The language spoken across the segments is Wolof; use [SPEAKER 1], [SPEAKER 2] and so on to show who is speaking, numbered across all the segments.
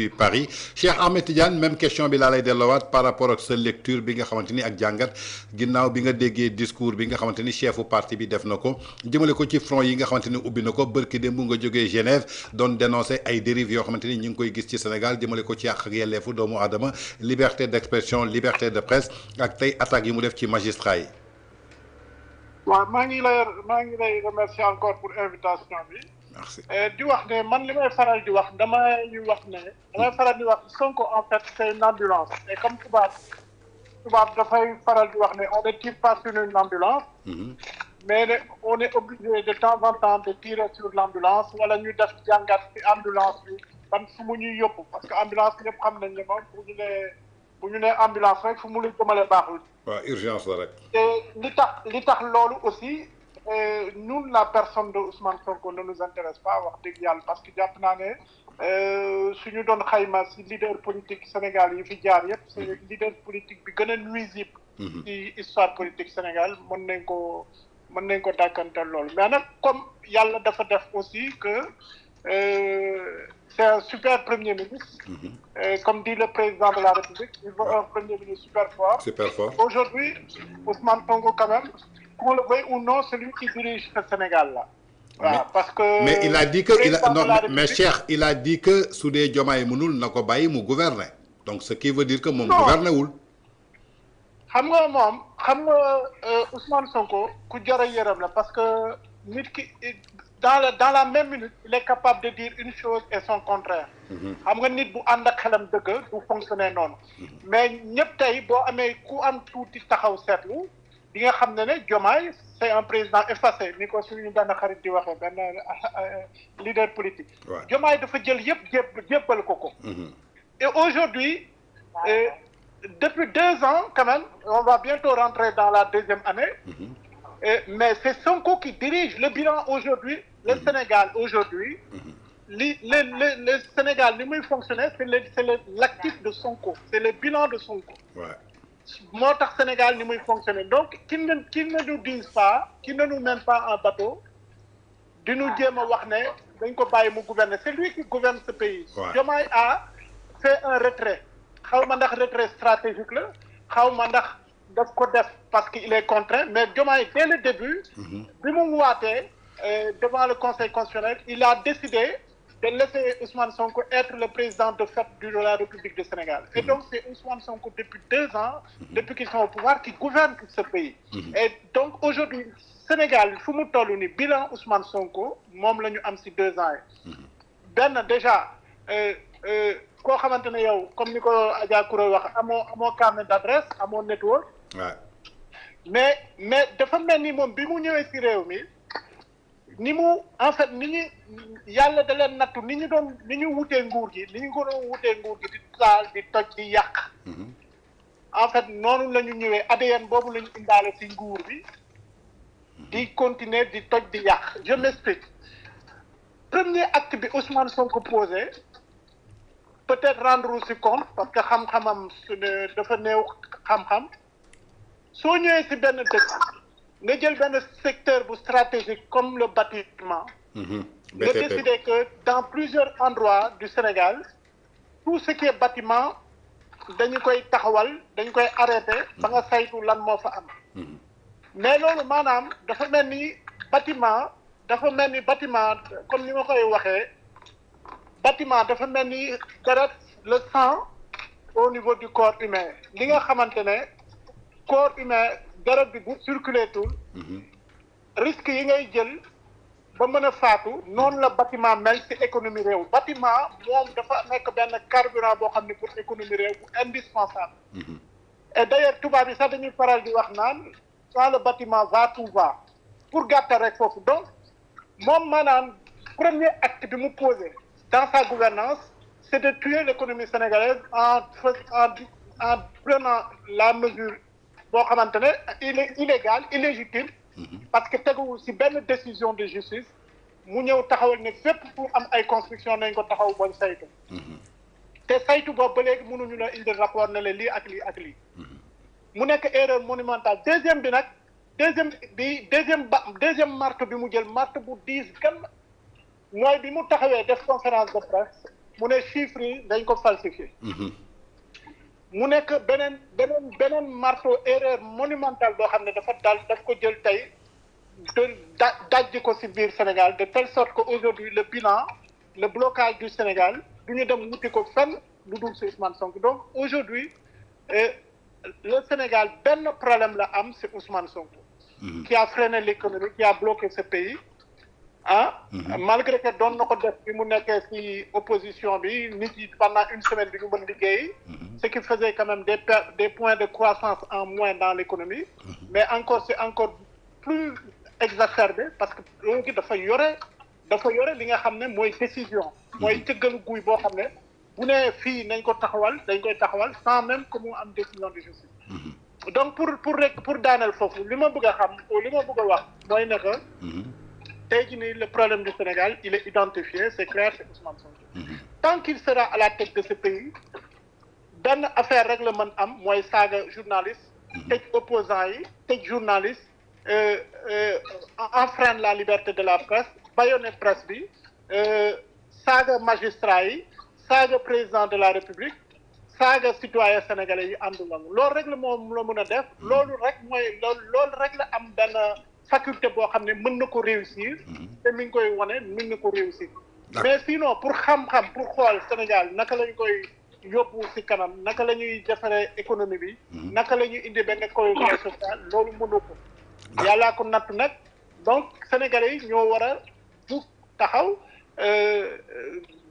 [SPEAKER 1] Paris Cheikh Ahmed Tidiane même question bi laa lay delloowaat par rapport ak sa lecture bi nga xamante ni ak jàngat ginnaaw bi nga déggee discours bi nga xamante ni chefu parti bi def na ko jëmale ko ci front yi nga xamante ni ubbi na ko bërki démb nga jógee Genève doon dénoncer ay dérives yoo xamante ni ñu ngi koy gis ci Sénégal jëmale ko ci àq ak yelleefu doomu aadama liberté d'expression liberté de presse ak tey attaques yi mu def ci magistrat yi.
[SPEAKER 2] waaw maa ngi lay remercier encore pour invitation bi.
[SPEAKER 1] Merci.
[SPEAKER 2] di wax ne man li may faral di wax damay faral di wax Sonko en fait c'est une ambulance et comme tubaab dafay faral di wax ne on ne tire pas sur une ambulance. Mais on est obligé de temps en temps de tirer sur l'ambulance wala ñu def jàngat ci ambulance bi ban fu mu ñuy yóbbu parce que ambulance ñëpp xam nañ ne moom bu ñu nee ambulance rek fu mu lu jëmale baaxul.
[SPEAKER 1] waaw urgence la rek.
[SPEAKER 2] te li tax loolu aussi. Nous, la personne de Ousmane Sonko ne nous intéresse pas wax dëgg yàlla parce que jàpp naa ne suñu doon xayma si leader politique Sénégal yi fi jaar yëpp c'est leader politique bi gën a nuisible ci histoire politique Sénégal mën nañ ko dàkkantal loolu mais nag comme yàlla dafa def aussi que c'est un super premier ministre comme dit le président de la République il veut un premier ministre super fort aujourd'hui Ousmane Sonko quand même qu'on le veuille ou non, celui qui dirige le Sénégal là. Voilà, parce que.
[SPEAKER 1] Mais il a dit que mais Cheikh, il a dit que su dee Diomaye mënul na ko bàyyi mu gouverner donc ce qui veut dire que moom gouverner wul.
[SPEAKER 2] xam nga Ousmane Sonko ku jar a yërëm la parce que nit ki dans la même minute il est capable de dire une chose et son contraire. xam nga nit bu ànd ak xelam dëgg du fonctionner noonu. mais ñëpp tey boo amee ku am tuuti taxaw seetlu. bi nga xam ne Diomaye c'est un président effacé ni ko suñu benn xarit di waxee benn leader politique. Diomaye dafa jël yëpp jébbal ko. et aujourd'hui depuis 2 ans quand même on va bientôt rentrer dans la 2e année. Mais c'est Sonko qui dirige le bilan aujourd'hui le Sénégal aujourd'hui le Sénégal ni muy fonctionner c'est l'actif de Sonko c'est le bilan de Sonko. moo tax Sénégal ni muy fonctionner donc qui ne nous disent pas qui ne nous mène pas en bateau di ñu jéem a wax ne dañ ko bàyyi mu gouverner c'est lui qui gouverne ce pays. Diomaye a fait un retrait xaw ma ndax retrait stratégique la xaw ma ndax daf ko def parce que il est contraint mais Diomaye dès le début bi mu waatee devant le Conseil constitutionnel il a décidé de laisser Ousmane Sonko être le président de fait de la République du Sénégal. Et donc c'est Ousmane Sonko depuis 2 ans, depuis qu'ils sont au pouvoir, qui gouverne ce pays. Et donc aujourd'hui, Sénégal, fu mu toll ni bilan Ousmane Sonko moom la ñu am ci 2 ans yi. benn déjà koo xamante ne yow comme ni ko Adja Koura wax amoo carnet d'adresse amoo network. mais dafa mel ni moom bi mu ñëwee ci réew mi. ni mu en fait ni ñu yàlla da leen nattu ni ñu wutee nguur gi ni ñu ko doon wutee nguur gi di taal di toj di yàq. en fait noonu la ñu ñëwee ADN boobu la ñu indaale ci nguur bi di continuer di toj di yàq je m'explique. Premier acte bi Ousmane Sonko posé peut-être rendre ci compte parce que xam-xamam dafa néew xam-xam soo ñëwee ci benn dëkk. nga jël benn secteur bu stratégique comme le bâtiment. nga décider que dans plusieurs endroits du Sénégal tout ce qui est bâtiment dañu koy taxawal dañu koy arrêter ba nga saytu lan moo fa am. mais loolu maanaam dafa mel ni bâtiment comme ni ma koy waxee bâtiment dafa mel ni deret le sang au niveau du corps humain li nga xamante ne corps humain. deret bi bu circulé tul risque yi ngay jël ba mën a faatu noonu la bâtiment mel ci économie réew bâtiment moom dafa nekk benn carburant boo xam ne pour économie réew bu indispensable et d'ailleurs tubaab yi sax dañuy faral di wax naan sans le bâtiment va tout va pour gàttal rek foofu donc moom maanaam premier acte bi mu posé dans sa gouvernance c'est de tuer l'économie sénégalaise en prenant la mesure boo xamante ne il est illégal illégitime parce que teguwul ci benn décision de justice mu ñëw taxawal ne fépp pour am ay construction nañ ko taxaw bañ saytu te saytu boobu ba léegi mënuñu la indi rapport ne la lii ak lii ak lii mu nekk erreur monumentale deuxième bi nag deuxième marque bi mu jël marque bu diis gan mooy bi mu taxawee def conférence de presse mu ne chiffres yi dañ ko falsifié. mu nekk beneen marteau erreur monumentale boo xam ne daf ko jël tey dajji ko ci biir Sénégal de telle sorte que aujourd'hui le bilan le blocage du Sénégal du ñu dem wuti ko fenn lu dul ci Ousmane Sonko donc aujourd'hui le Sénégal benn problème la am c'est Ousmane Sonko. qui a freiné l'économie qui a bloqué ce pays. Malgré que doon na ko def bi mu nekkee ci opposition bi nit yi pendant une semaine bi ñu mën liggéey. Ce qui faisait quand même des points de croissance en moins dans l'économie. Mais c'est encore plus exacerbé parce que loolu dafa yore li nga xam ne mooy décision. mooy cëggalu guy boo xam ne bu nee fii nañ ko taxawal dañ koy taxawal sans même que mu am décision de justice. Donc pour daaneel foofu li ma bëgg a xam li ma bëgg a wax mooy ne que. tey jii nii le problème du Sénégal il est identifié c'est clair c'est Ousmane Sonko. Tant qu'il sera à la tête de ce pays benn affaire rek la mën am mooy saaga journaliste. tëj opposants yi tëj journaliste enfreindre la liberté de la presse bâillonner presse bi saaga magistrat yi saaga président de la République saaga citoyen sénégalais yi àndul ak loolu rek la moom la mën a def loolu rek la am benn. faculté boo xam ne mën na ko réussir te mi ngi koy wane mën na ko réussir mais sinon pour xam-xam pour xool Sénégal naka lañ koy yóbbu ci kanam naka la ñuy defaree économie bi naka la ñuy indi benn cohésion sociale loolu mënu ko yàllaa ko natt nag donc sénégalais yi ñoo war a jug taxaw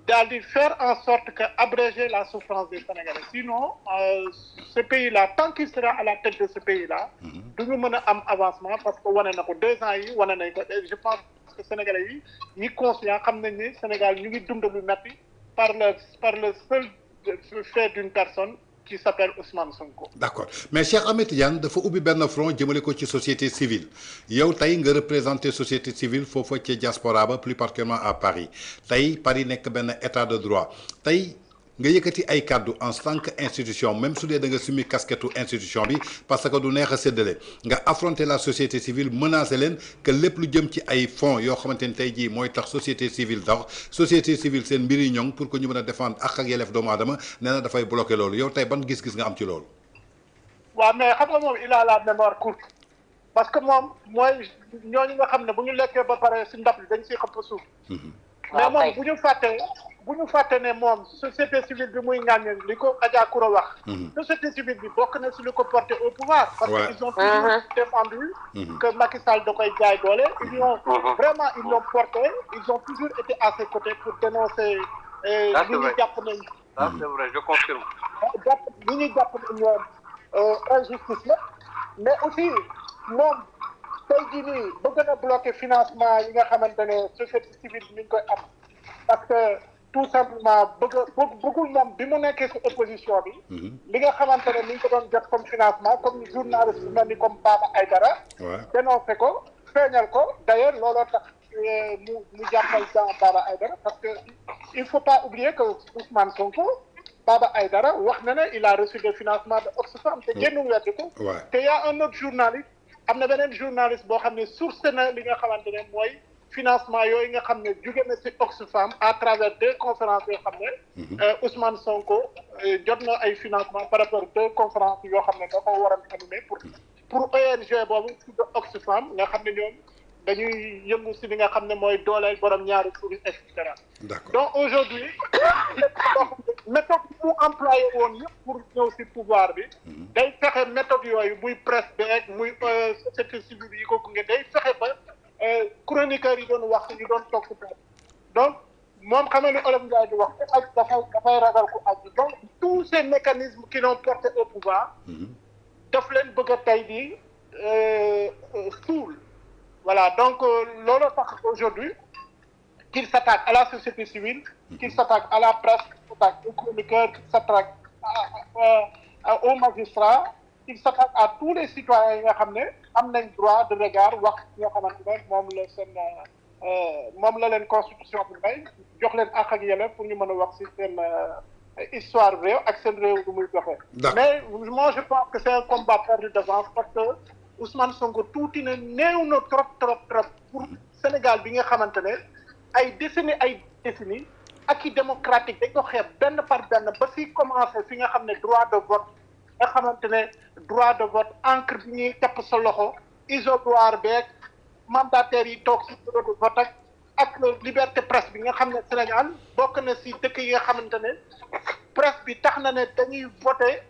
[SPEAKER 2] daal di faire en sorte que abréger la souffrance des Sénégalais sinon ce pays-là tant qu'il sera à la tête de ce pays-là duñu mën a am avancement parce que wane na ko 2 ans yi wane nañ ko je pense que Sénégalais yi ñi conscient xam nañ ni Sénégal ñu ngi dund lu metti par le seul fait d'une personne qui s'appelle Ousmane Sonko.
[SPEAKER 1] D'accord mais Cheikh Ahmed Tidiane dafa ubbi benn front jëmale ko ci société civile yow tey nga représenté société civile foofa ci diaspora ba plus particulièrement à Paris tey Paris nekk benn état de droit tey nga yëkkati ay kàddu en tant que institution même su dee da nga sumi casquette institution bi parce que du neex a séddale nga affronter la société civile menacer leen que lépp lu jëm ci ay fonds yoo xamante ni tey jii mooy tax société civile dox société civile seen mbir yi ñoŋ pour que ñu mën a défendre ak yelleef doomu aadama nee na dafay bloquer loolu yow tey ban gis-gis nga am ci loolu.
[SPEAKER 2] waaw mais xam nga moom il a la mémoire courte parce que moom mooy ñooñu nga xam ne bu ñu lekkee ba pare si ndab li dañ siy xëpp suuf. mais moom bu ñu fàtte ne moom société civile bi muy ñaan li ko Adja Koura wax. société civile bi bokk na si lu ko porté au pouvoir. parce que ils ont toujours défendu. que Macky Sall da koy jaay doole. ils l'ont porté ils ont toujours été à ses côtés pour dénoncer. li ñu jàpp nañ.
[SPEAKER 3] ça c'est vrai je confirme.
[SPEAKER 2] li ñu jàpp nañ ñoom injustice la mais aussi moom tey jii nii bëgg na bloquer financement yi nga xamante ne société civile bi mi ngi koy am parce que. tout simplement bëggul moom bi mu nekkee ci opposition bi. li nga xamante ne ni ñu ko doon jot comme financement comme journaliste bi mel ni comme Baba Aïdara. dénoncé ko feeñal ko d'ailleurs looloo tax mu jàppal dans Baba Aïdara parce que il faut pas oublier que Ousmane Sonko Baba Aïdara wax na ne il a reçu des financements de Oxfam te génn weddi ko. te y a un autre journaliste am na beneen journaliste boo xam ne source na li nga xamante ne mooy. financement yooyu nga xam ne jóge na ci Oxfam à travers 2 conférences yoo xam ne Ousmane Sonko jot na ay financement par rapport 2 conférences yoo xam ne da ko war a animer pour ONG boobu de Oxfam nga xam ne ñoom dañuy yëngu ci li nga xam ne mooy dooleel borom ñaari tur et cetera. Donc aujourd'hui méthode mu employé woon yëpp pour ñëw ci pouvoir bi day fexe méthode yooyu muy presse bi rek muy société civile yi ko gunge day fexe ba chroniqueurs yi doon wax ñu doon toog ci donc moom xam nga ni Olof Ndiaye di wax ak dafay ragal ko ak donc tous ces mécanismes qui l'ont porté au pouvoir daf leen bëgg a tey di suul voilà donc loolu tax aujourd'hui qu'il s'attaque à la société civile qu'il s'attaque à la presse qu'il s'attaque aux chroniqueurs qu'il s'attaque aux magistrats il s'attaque à tous les citoyens yi nga xam ne am nañ droit de regard wax nga xamante ne moom la leen constitution bi may jox leen àq ak yelleef pour ñu mën a wax ci seen histoire réew ak seen réew du muy doxee. mais moi je pense que c'est un combat perdu d'avance parce que Ousmane Sonko tuuti na néew na trop pour Sénégal bi nga xamante ne ay décennies acquis démocratique dañ ko xeeb benn par benn ba fi commencé fi nga xam ne droit de vote nga xamante ne droit de vote encre bi ñuy tepp sa loxo isoloir beeg mandataires yi toog si bureau de vote ak liberté presse bi nga xam ne Sénégal bokk na si dëkk yi nga xamante ne presse bi tax na ne dañuy voté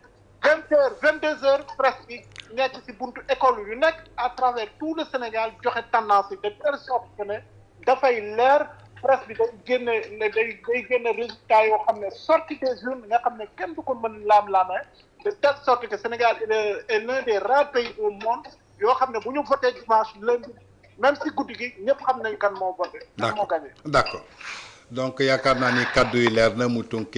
[SPEAKER 2] 20h 22h presse bi nekk si buntu école yu nekk à travers tout le Sénégal joxe tendance yi de telle sorte que ne dafay leer presse bi day génne résultat yoo xam ne sorti des urnes nga xam ne kenn du ko mën laam-laamee de telle sorte que Sénégal est l'un des rares pays au monde yoo xam ne bu ñu voté dimanche lundi même si guddi gi ñëpp xam nañ kan moo voté. kan moo gagné.
[SPEAKER 1] d'accord donc yaakaar naa ni kaddu yi leer na mu tunki